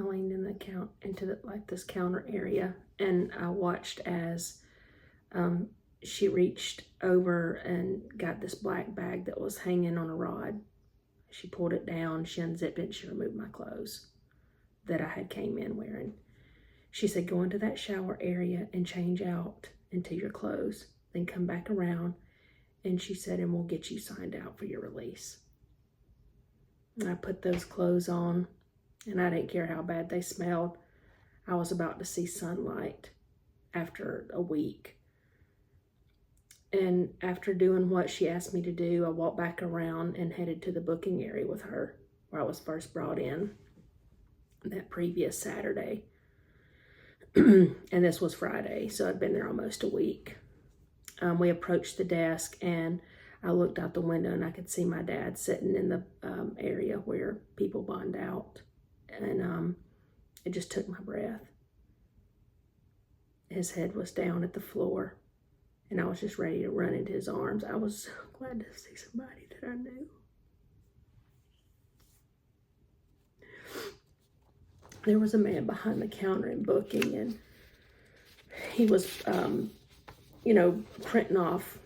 I leaned in into this counter area, and I watched as she reached over and got this black bag that was hanging on a rod. She pulled it down, she unzipped it, and she removed my clothes that I had came in wearing. She said, go into that shower area and change out into your clothes, then come back around. And she said, and we'll get you signed out for your release. And I put those clothes on, and I didn't care how bad they smelled. I was about to see sunlight after a week. And after doing what she asked me to do, I walked back around and headed to the booking area with her, where I was first brought in that previous Saturday. And this was Friday, so I'd been there almost a week. We approached the desk, and I looked out the window, and I could see my dad sitting in the area where people bond out. And it just took my breath. His head was down at the floor, and I was just ready to run into his arms. I was so glad to see somebody that I knew. There was a man behind the counter in booking, and he was, printing off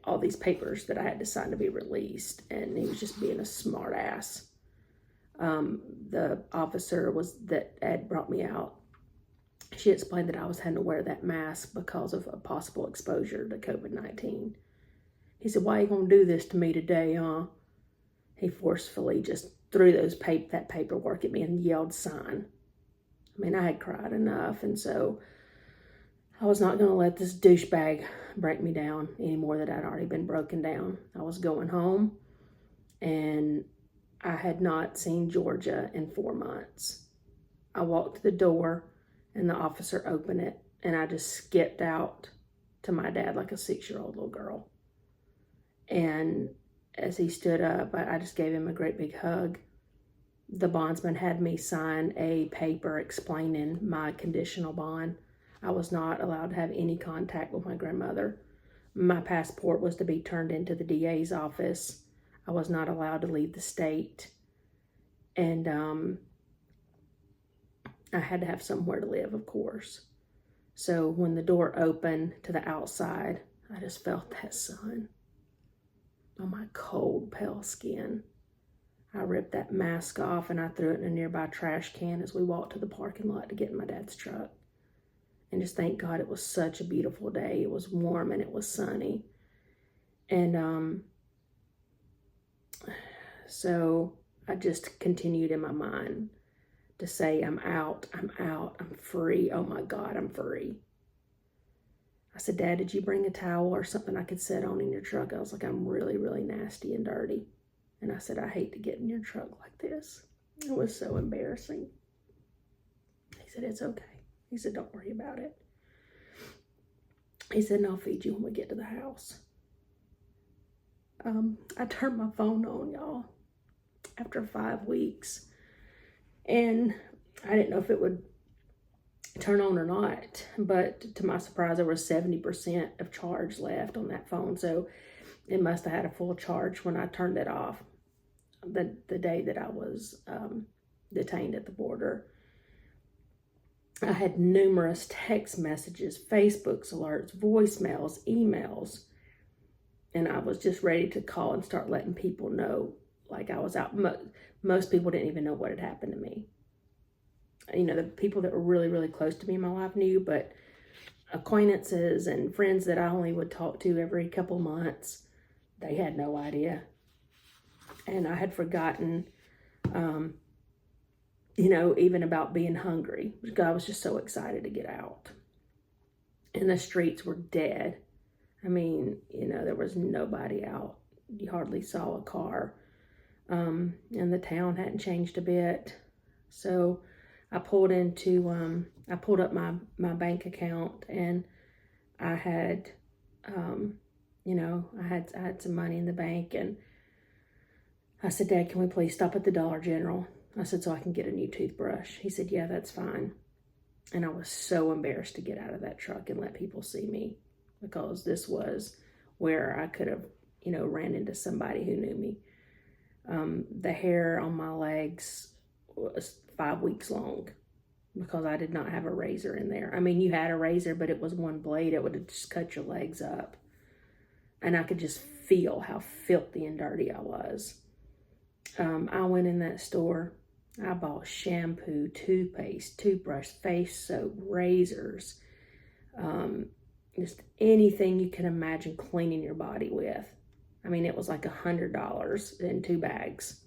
all these papers that I had to sign to be released, and he was just being a smart ass. The officer that had brought me out, she explained that I was having to wear that mask because of a possible exposure to COVID-19. He said, why are you going to do this to me today, huh? He forcefully just threw that paperwork at me and yelled, sign. I mean, I had cried enough, and so I was not going to let this douchebag break me down any more than I'd already been broken down. I was going home, and I had not seen Georgia in 4 months. I walked to the door, and the officer opened it, and I just skipped out to my dad like a 6-year-old little girl. And as he stood up, I just gave him a great big hug. The bondsman had me sign a paper explaining my conditional bond. I was not allowed to have any contact with my grandmother. My passport was to be turned into the DA's office. I was not allowed to leave the state. And I had to have somewhere to live, of course. So when the door opened to the outside, I just felt that sun on my cold, pale skin. I ripped that mask off, and I threw it in a nearby trash can as we walked to the parking lot to get in my dad's truck. And just thank God it was such a beautiful day. It was warm and it was sunny. And so I just continued in my mind to say, I'm out, I'm free. Oh my God, I'm free. I said, Dad, did you bring a towel or something I could sit on in your truck? I was like, I'm really, really nasty and dirty. And I said, I hate to get in your truck like this. It was so embarrassing. He said, it's okay. He said, don't worry about it. He said, and I'll feed you when we get to the house. I turned my phone on, y'all, after 5 weeks. And I didn't know if it would turn on or not. But to my surprise, there was 70% of charge left on that phone. So it must have had a full charge when I turned it off the day that I was detained at the border. I had numerous text messages, Facebook alerts, voicemails, emails, and I was just ready to call and start letting people know like I was out. Most people didn't even know what had happened to me. You know, the people that were really, really close to me in my life knew, but acquaintances and friends that I only would talk to every couple months, they had no idea. And I had forgotten, even about being hungry. I was just so excited to get out. And the streets were dead. I mean, there was nobody out. You hardly saw a car. And the town hadn't changed a bit. So I pulled up my bank account, and I had, I had some money in the bank, and I said, Dad, can we please stop at the Dollar General? I said, so I can get a new toothbrush. He said, yeah, that's fine. And I was so embarrassed to get out of that truck and let people see me, because this was where I could have, ran into somebody who knew me. The hair on my legs was 5 weeks long because I did not have a razor in there. I mean, you had a razor, but it was one blade. It would have just cut your legs up. And I could just feel how filthy and dirty I was. I went in that store. I bought shampoo, toothpaste, toothbrush, face soap, razors, just anything you can imagine cleaning your body with. I mean, it was like $100 in 2 bags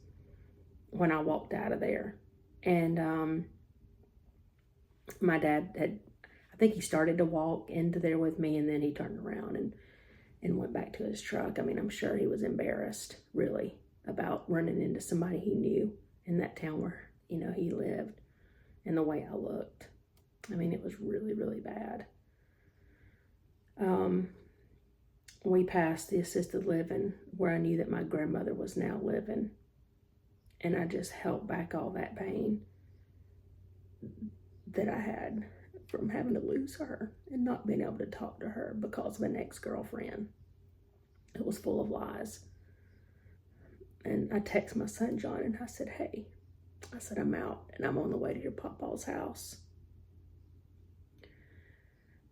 when I walked out of there. And my dad I think he started to walk into there with me, and then he turned around and went back to his truck. I mean, I'm sure he was embarrassed, really, about running into somebody he knew in that town where, you know, he lived, and the way I looked. I mean, it was really, really bad. We passed the assisted living where I knew that my grandmother was now living, and I just held back all that pain that I had from having to lose her and not being able to talk to her because of an ex-girlfriend. It was full of lies. And I texted my son John and I said, hey, I said, I'm out and I'm on the way to your papa's house.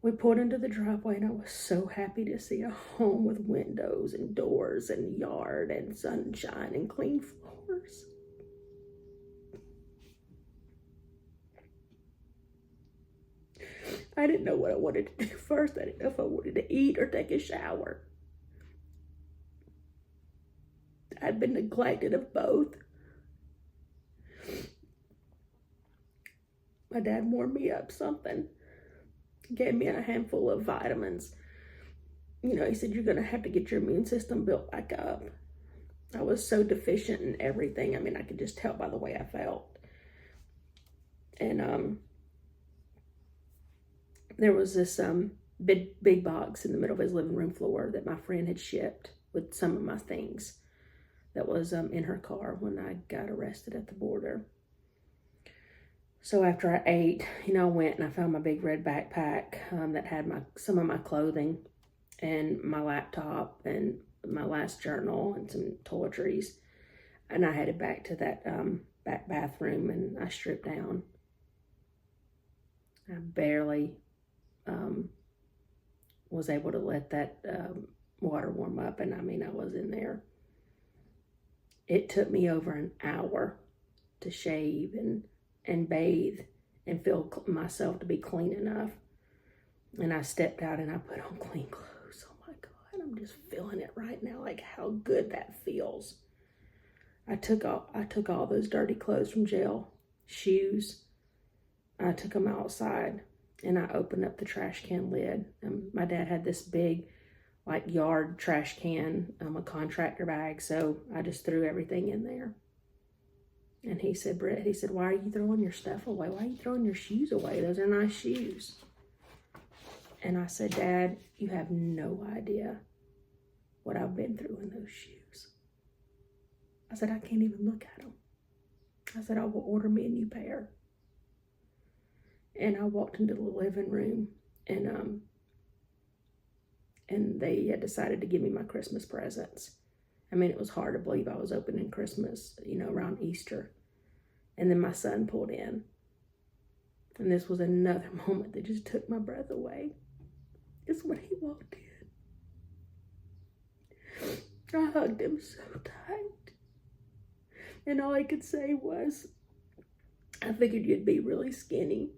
We pulled into the driveway and I was so happy to see a home with windows and doors and yard and sunshine and clean floors. I didn't know what I wanted to do first. I didn't know if I wanted to eat or take a shower. I'd been neglected of both. My dad warmed me up something. Gave me a handful of vitamins. You know, he said, you're going to have to get your immune system built back up. I was so deficient in everything. I mean, I could just tell by the way I felt. And there was this big box in the middle of his living room floor that my friend had shipped with some of my things that was in her car when I got arrested at the border. So after I ate, you know, I went and I found my big red backpack that had some of my clothing and my laptop and my last journal and some toiletries. And I headed back to that back bathroom and I stripped down. I barely was able to let that water warm up, and I mean, I was in there. It took me over an hour to shave and bathe and feel myself to be clean enough. And I stepped out and I put on clean clothes. Oh my God, I'm just feeling it right now, like how good that feels. I took all those dirty clothes from jail, shoes. I took them outside and I opened up the trash can lid. My dad had this big, like, yard trash can, a contractor bag, so I just threw everything in there. And he said, Brett, he said, why are you throwing your stuff away? Why are you throwing your shoes away? Those are nice shoes. And I said, Dad, you have no idea what I've been through in those shoes. I said, I can't even look at them. I said, I will order me a new pair. And I walked into the living room and they had decided to give me my Christmas presents. I mean, it was hard to believe I was opening Christmas, you know, around Easter. And then my son pulled in. And this was another moment that just took my breath away. It's when he walked in. I hugged him so tight. And all I could say was, I figured you'd be really skinny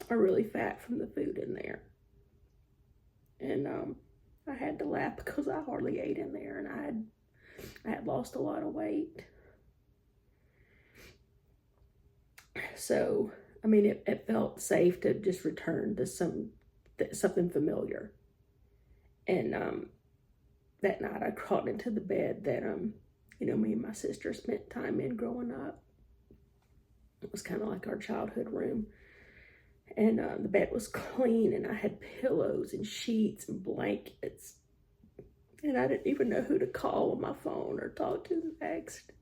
or really fat from the food in there. And I had to laugh because I hardly ate in there, and I had lost a lot of weight. So, I mean, it felt safe to just return to something familiar. And that night I crawled into the bed that you know, me and my sister spent time in growing up. It was kind of like our childhood room. And the bed was clean, and I had pillows and sheets and blankets. And I didn't even know who to call on my phone or talk to next.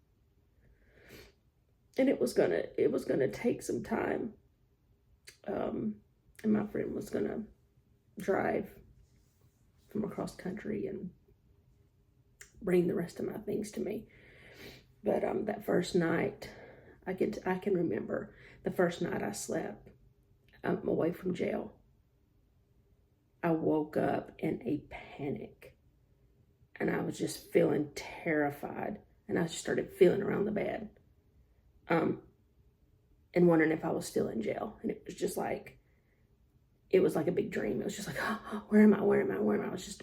And it was gonna take some time. And my friend was gonna drive from across country and bring the rest of my things to me. But that first night, I can remember the first night I slept away from jail. I woke up in a panic, and I was just feeling terrified, and I just started feeling around the bed, and wondering if I was still in jail. And it was just like, it was like a big dream. It was just like, oh, where am I? Where am I? Where am I? I was just,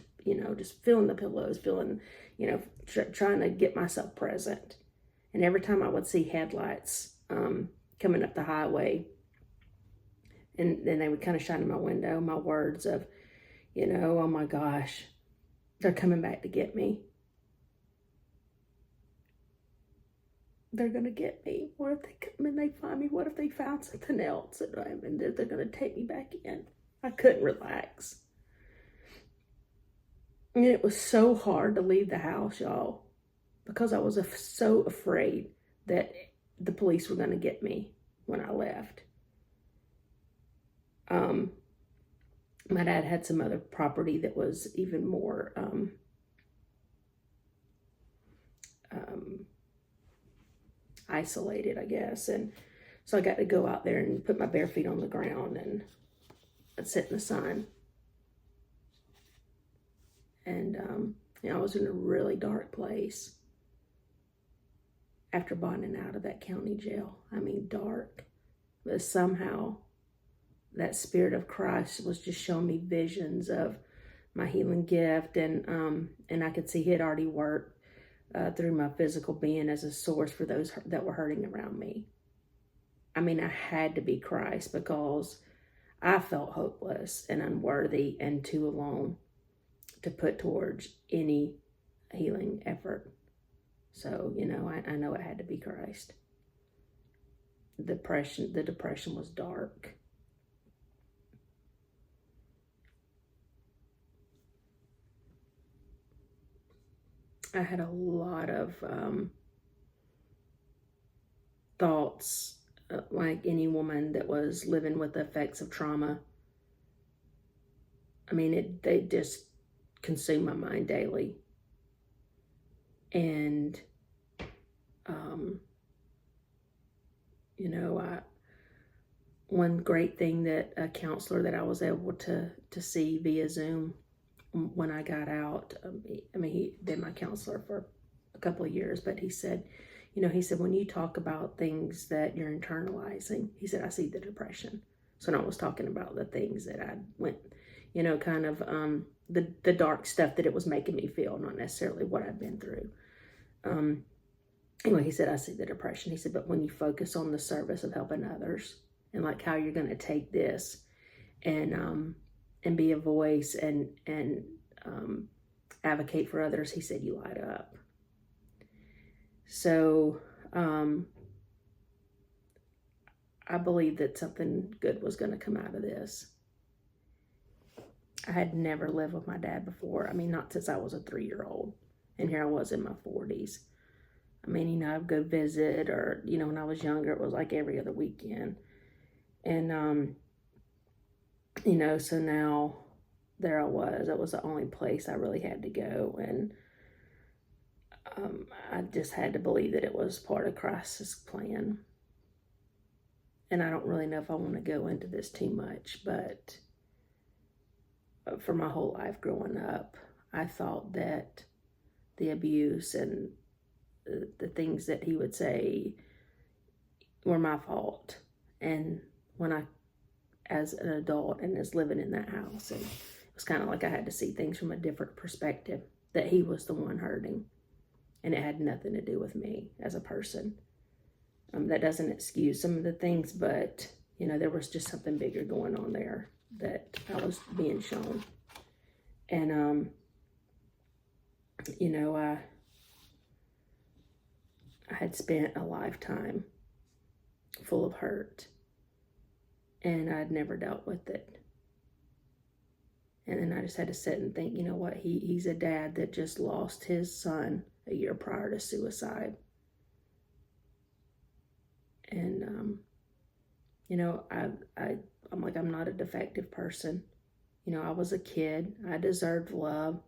just feeling the pillows, feeling, trying to get myself present. And every time I would see headlights coming up the highway, and then they would kind of shine in my window, my words of, oh my gosh, they're coming back to get me. They're going to get me. What if they come and they find me? What if they found something else? And they're going to take me back in. I couldn't relax. And it was so hard to leave the house, y'all, because I was so afraid that the police were going to get me when I left. My dad had some other property that was even more isolated, I guess. And so I got to go out there and put my bare feet on the ground and sit in the sun. And, I was in a really dark place after bonding out of that county jail. I mean, dark. But somehow that Spirit of Christ was just showing me visions of my healing gift. And I could see He had already worked through my physical being as a source for those that were hurting around me. I mean, I had to be Christ because I felt hopeless and unworthy and too alone to put towards any healing effort. So, I know it had to be Christ. The depression was dark. I had a lot of thoughts, like any woman that was living with the effects of trauma. I mean, they just consume my mind daily. And, one great thing that a counselor that I was able to see via Zoom when I got out, he'd been my counselor for a couple of years, but he said, when you talk about things that you're internalizing, he said, I see the depression. So I was talking about the things that I went, kind of the dark stuff that it was making me feel, not necessarily what I'd been through. Anyway, he said, I see the depression. He said, but when you focus on the service of helping others and like how you're going to take this and be a voice and advocate for others, he said, you light up. So I believe that something good was going to come out of this. I had never lived with my dad before. I mean, not since I was a 3-year-old. And here I was in my 40s. I mean, I'd go visit, or, when I was younger, it was like every other weekend. And, so now there I was. That was the only place I really had to go. And I just had to believe that it was part of Christ's plan. And I don't really know if I want to go into this too much, but for my whole life growing up, I thought that the abuse and the things that he would say were my fault. And when I, as an adult and as living in that house, and it was kind of like I had to see things from a different perspective, that he was the one hurting. And it had nothing to do with me as a person. That doesn't excuse some of the things, but, there was just something bigger going on there that I was being shown. And, I had spent a lifetime full of hurt, and I'd never dealt with it. And then I just had to sit and think, you know what, he's a dad that just lost his son a year prior to suicide. And, I'm like, I'm not a defective person. I was a kid. I deserved love.